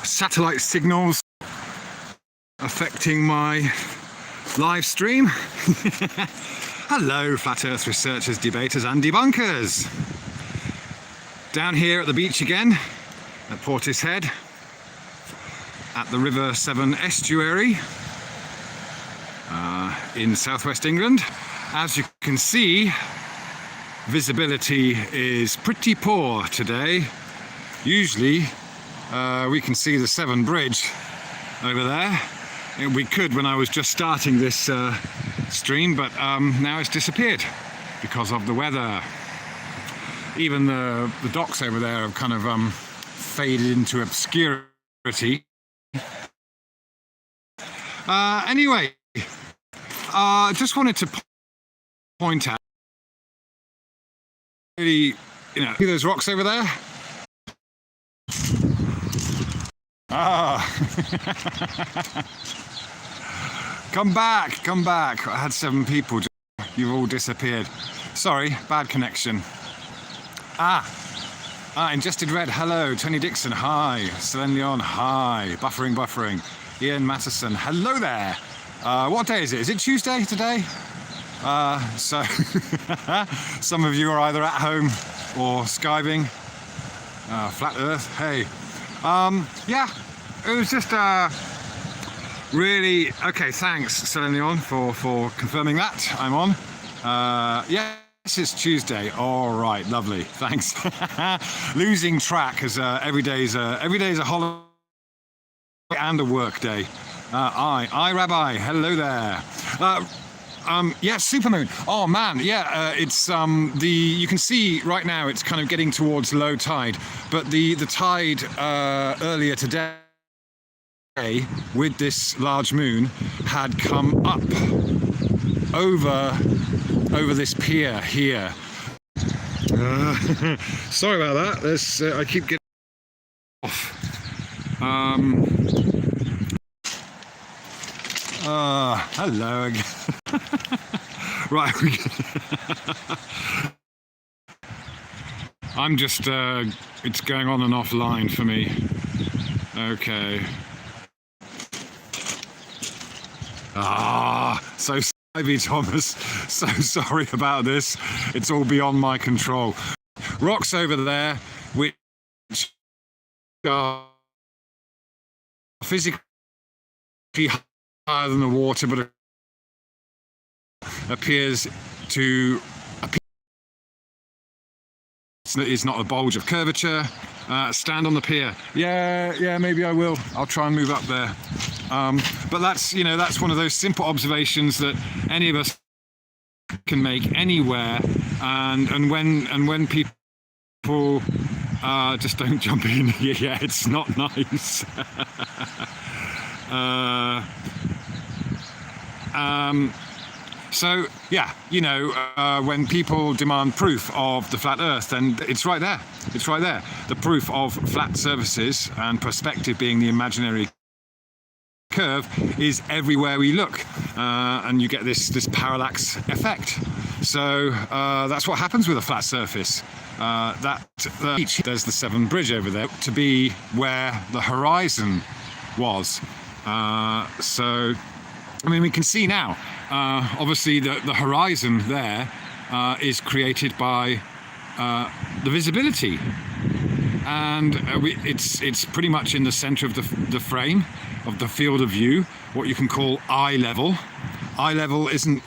Satellite signals affecting my live stream. Hello, flat earth researchers, debaters and debunkers. Down here at the beach again, at Portishead, at the River Severn estuary in southwest England. As you can see, visibility is pretty poor today. Usually we can see the Severn Bridge over there. We could when I was just starting this stream, but now it's disappeared because of the weather. Even the docks over there have kind of faded into obscurity. Anyway, just wanted to point out, really, see those rocks over there? Come back, come back. I had 7 people, you've all disappeared. Sorry, bad connection. Ingested Red, hello. Tony Dixon, hi. Celine Leon, hi. Buffering. Ian Mattison, hello there. What day is it? Is it Tuesday today? So some of you are either at home or skiving. Flat Earth, hey. Yeah, it was just really okay. Thanks, Celine Leon, for confirming that I'm on. Yes, it's Tuesday. All right, lovely. Thanks. Losing track as every day's a holiday and a work day. I Rabbi, hello there. Yeah, supermoon. Oh man, yeah, it's you can see right now it's kind of getting towards low tide, but the tide earlier today with this large moon had come up over this pier here. Sorry about that. I keep getting off. Hello again. Right. I'm just, it's going on and offline for me. Okay. So Ivy Thomas, so sorry about this. It's all beyond my control. Rocks over there, which are physically higher than the water, but appears to it's not a bulge of curvature. Stand on the pier. Yeah, maybe I will. I'll try and move up there. But that's one of those simple observations that any of us can make anywhere. And when people just don't jump in, yeah, it's not nice. So yeah, when people demand proof of the flat Earth, then it's right there. It's right there. The proof of flat surfaces and perspective being the imaginary curve is everywhere we look, and you get this parallax effect. So that's what happens with a flat surface. There's the Severn Bridge over there to be where the horizon was. So I mean, we can see now. Obviously, the horizon there is created by the visibility, and it's pretty much in the center of the frame of the field of view, what you can call eye level. Eye level isn't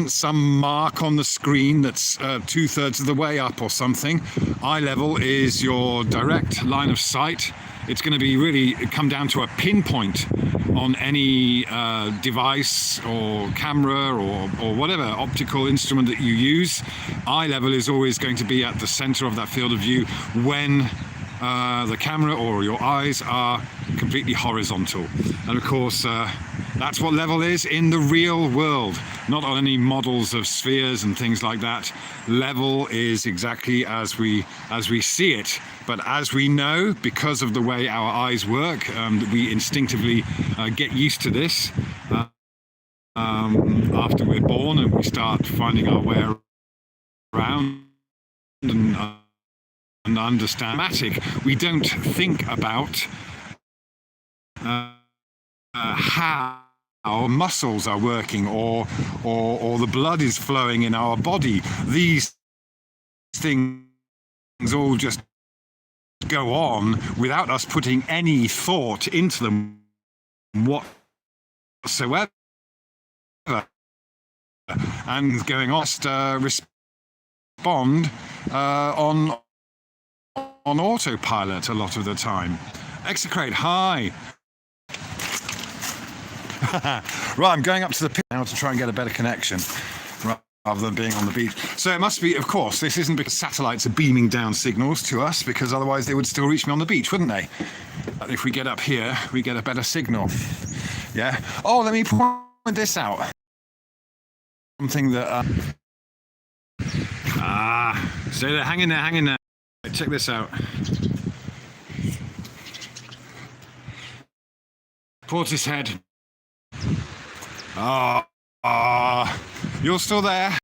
some mark on the screen that's 2/3 of the way up or something. Eye level is your direct line of sight. It's going to be really come down to a pinpoint on any device or camera or whatever optical instrument that you use. Eye level is always going to be at the center of that field of view when the camera or your eyes are completely horizontal. And of course, that's what level is in the real world, not on any models of spheres and things like that. Level is exactly as we see it. But as we know, because of the way our eyes work, we instinctively get used to this after we're born, and we start finding our way around and understand. We don't think about how our muscles are working or the blood is flowing in our body. These things all just go on without us putting any thought into them whatsoever, and going on respond on autopilot a lot of the time. Execrate, hi. Right, I'm going up to the pit now to try and get a better connection rather than being on the beach. So it must be, of course, this isn't because satellites are beaming down signals to us, because otherwise they would still reach me on the beach, wouldn't they? But if we get up here, we get a better signal. Yeah. Oh, let me point this out. Something that... stay there, hang in there, hang in there. Check this out. Portishead. You're still there?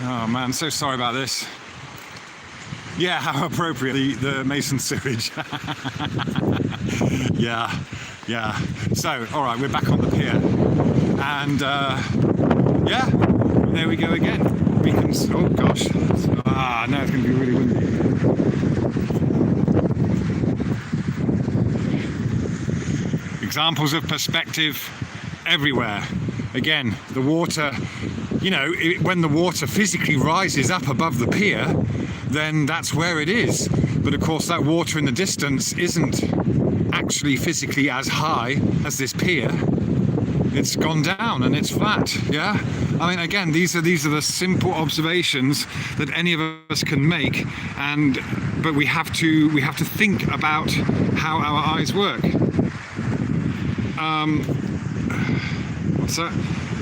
Oh man, so sorry about this. Yeah, how appropriate, the Mason sewage. Yeah. So, all right, we're back on the pier. And yeah, there we go again. Beacons, oh gosh. Now it's going to be really windy. Examples of perspective everywhere. Again, the water, when the water physically rises up above the pier, then that's where it is. But of course, that water in the distance isn't actually physically as high as this pier. It's gone down and it's flat. Yeah, I mean, again, these are the simple observations that any of us can make, but we have to think about how our eyes work. What's that?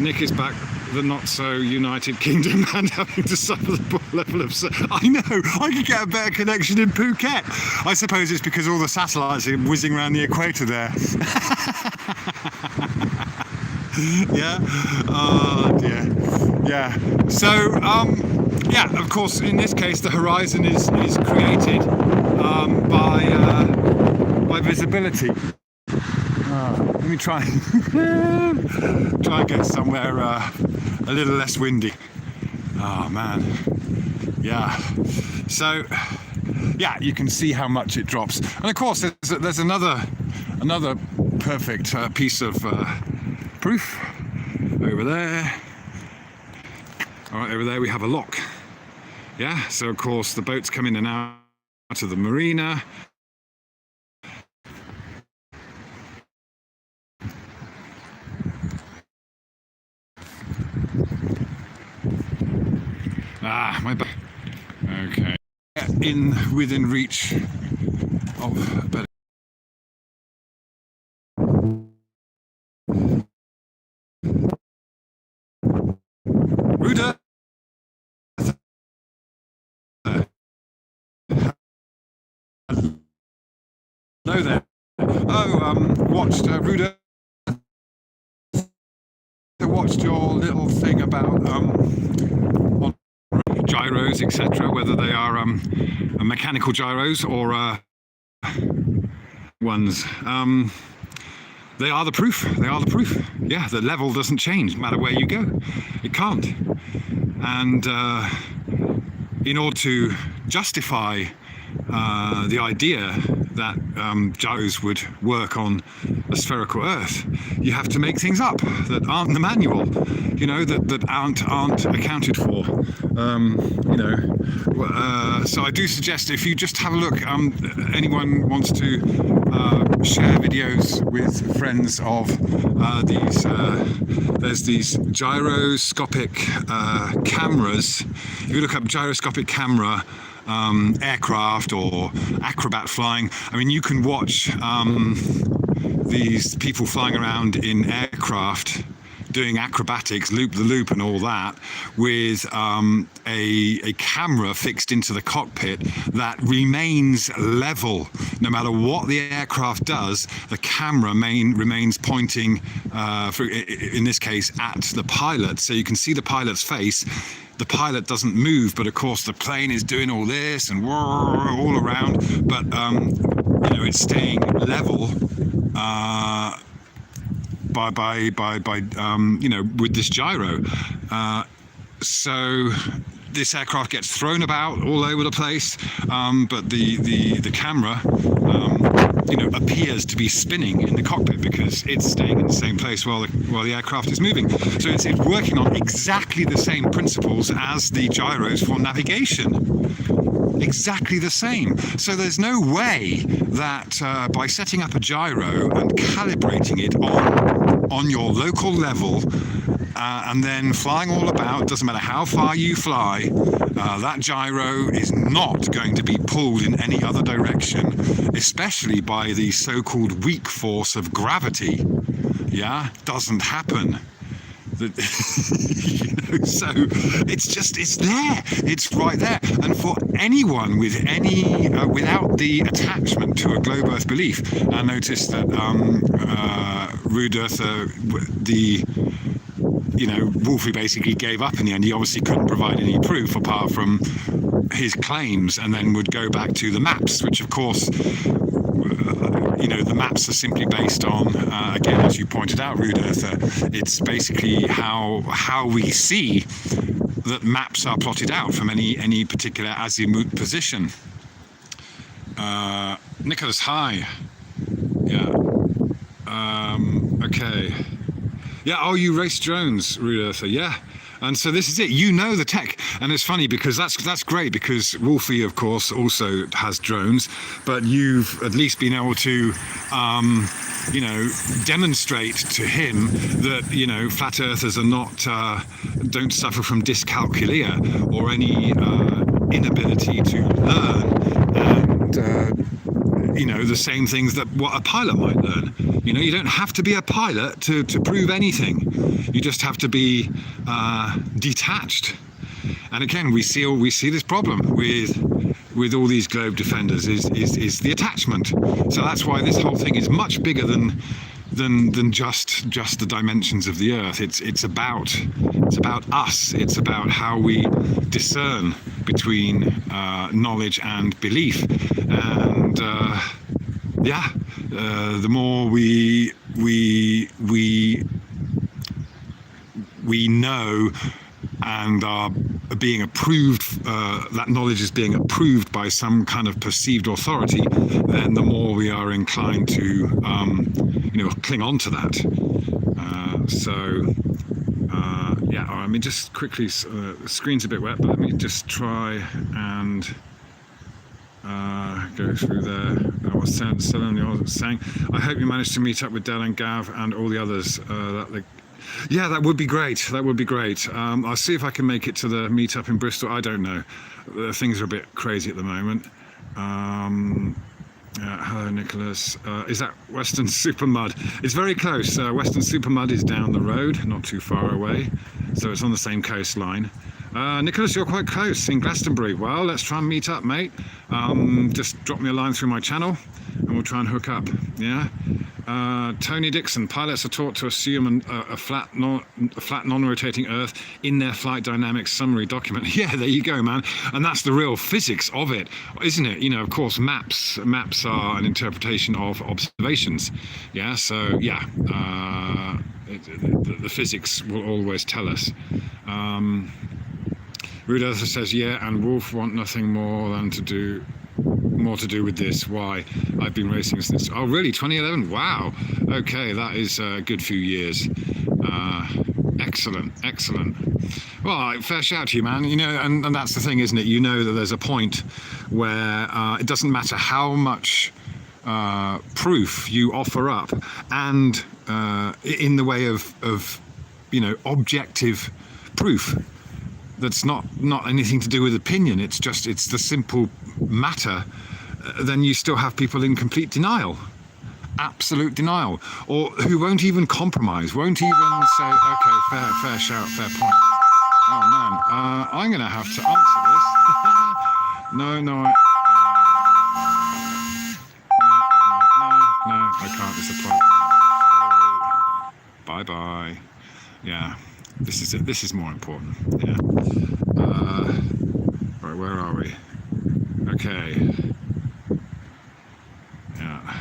Nick is back. The not so United Kingdom and having to suffer the poor level of... I know, I could get a better connection in Phuket. I suppose it's because all the satellites are whizzing around the equator there. Yeah. Oh dear. Yeah. So yeah, of course, in this case, the horizon is created by visibility. Let me try and get somewhere a little less windy. Oh man. Yeah. So yeah, you can see how much it drops, and of course there's another perfect piece of proof over there. All right, over there we have a lock. Yeah, so of course the boats come in and out of the marina. My bad. Okay. Within reach of a better. Ruda. Hello there. Watched Ruda. Watched your little thing about on gyros, etc. Whether they are mechanical gyros or ones. They are the proof. They are the proof. Yeah, the level doesn't change no matter where you go. It can't. And in order to justify the idea that gyros would work on a spherical Earth, you have to make things up that aren't in the manual, that aren't accounted for. So I do suggest, if you just have a look, anyone wants to share videos with friends of there's these gyroscopic cameras. If you look up gyroscopic camera aircraft or acrobat flying, I mean, you can watch these people flying around in aircraft doing acrobatics, loop the loop and all that, with a camera fixed into the cockpit that remains level. No matter what the aircraft does, the camera remains pointing, in this case, at the pilot. So you can see the pilot's face. the pilot doesn't move, but of course the plane is doing all this and all around, but it's staying level with this gyro. So this aircraft gets thrown about all over the place, but the camera appears to be spinning in the cockpit because it's staying in the same place while the aircraft is moving. So it's working on exactly the same principles as the gyros for navigation. Exactly the same. So there's no way that by setting up a gyro and calibrating it on your local level and then flying all about, doesn't matter how far you fly, that gyro is not going to be pulled in any other direction, especially by the so-called weak force of gravity. Yeah, doesn't happen. So it's there, it's right there. And for anyone with without the attachment to a globe earth belief, I noticed that Rude Earther, Wolfie basically gave up in the end. He obviously couldn't provide any proof apart from his claims, and then would go back to the maps, which of course the maps are simply based on, again, as you pointed out, Rude Earther, it's basically how we see that maps are plotted out from any particular azimuth position. Nicholas, hi. Yeah. Okay. Yeah, oh, you race drones, Rude Earther, yeah. And so this is it. You know the tech, and it's funny because that's great, because Wolfie, of course, also has drones, but you've at least been able to, demonstrate to him that flat earthers are not don't suffer from dyscalculia or any inability to learn, and the same things that what a pilot might learn. You don't have to be a pilot to prove anything. You just have to be detached. And again, we see this problem with all these globe defenders is the attachment. So that's why this whole thing is much bigger than just the dimensions of the Earth. It's about us. It's about how we discern between knowledge and belief. And the more we know and are being approved, that knowledge is being approved by some kind of perceived authority, then the more we are inclined to cling on to that. Let me just quickly, the screen's a bit wet, but let me just try and go through there. What's saying? I hope you managed to meet up with Del and Gav and all the others. Yeah, that would be great. That would be great. I'll see if I can make it to the meetup in Bristol. I don't know. Things are a bit crazy at the moment. Hello, Nicholas. Is that Western Super Mud? It's very close. Western Super Mud is down the road, not too far away. So it's on the same coastline. Nicholas, you're quite close in Glastonbury. Well, let's try and meet up, mate. Just drop me a line through my channel and we'll try and hook up. Yeah. Tony Dixon, pilots are taught to assume a flat non-rotating Earth in their flight dynamics summary document. Yeah, there you go, man. And that's the real physics of it, isn't it? Of course, maps are an interpretation of observations. Yeah, so yeah, the physics will always tell us. Rude Earther says, yeah, and Wolf want nothing more to do with this. Why? I've been racing since, oh really, 2011? Wow. Okay, that is a good few years. Excellent. Well, fair shout to you, man. And that's the thing, isn't it? That there's a point where it doesn't matter how much proof you offer up, and in the way of objective proof that's not anything to do with opinion, it's the simple matter, then you still have people in complete denial, absolute denial, or who won't even compromise, won't even say, okay, fair shout, fair point. Oh man, I'm gonna have to answer this. No, I can't disappoint. Bye. Yeah. This is it. This is more important. Yeah. Right, where are we? Okay. Yeah.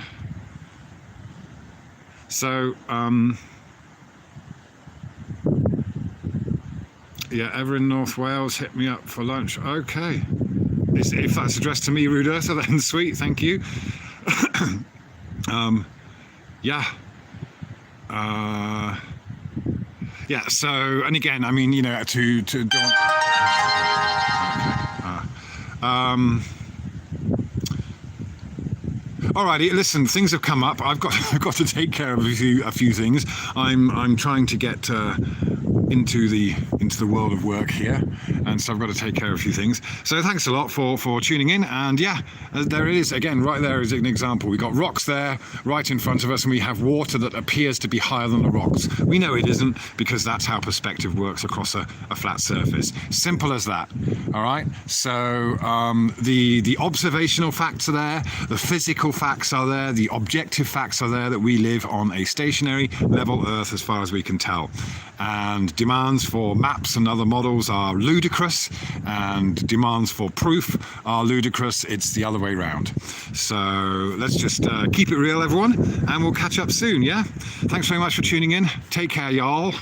So, yeah, ever in North Wales, hit me up for lunch. Okay. If that's addressed to me, Ruderta, then sweet, thank you. Yeah. Yeah, so, and again, I mean, you know, to don't... Alrighty, listen, things have come up. I've got to take care of a few things. I'm trying to get into the world of work here, and so I've got to take care of a few things. So thanks a lot for tuning in, and yeah, there it is again. Right there is an example. We've got rocks there right in front of us, and we have water that appears to be higher than the rocks. We know it isn't, because that's how perspective works across a flat surface. Simple as that. All right. So the observational facts are there, the physical facts are there, the objective facts are there, that we live on a stationary level Earth as far as we can tell. And demands for maps and other models are ludicrous, and demands for proof are ludicrous. It's the other way around. So let's just keep it real, everyone, and we'll catch up soon, yeah? Thanks very much for tuning in. Take care, y'all.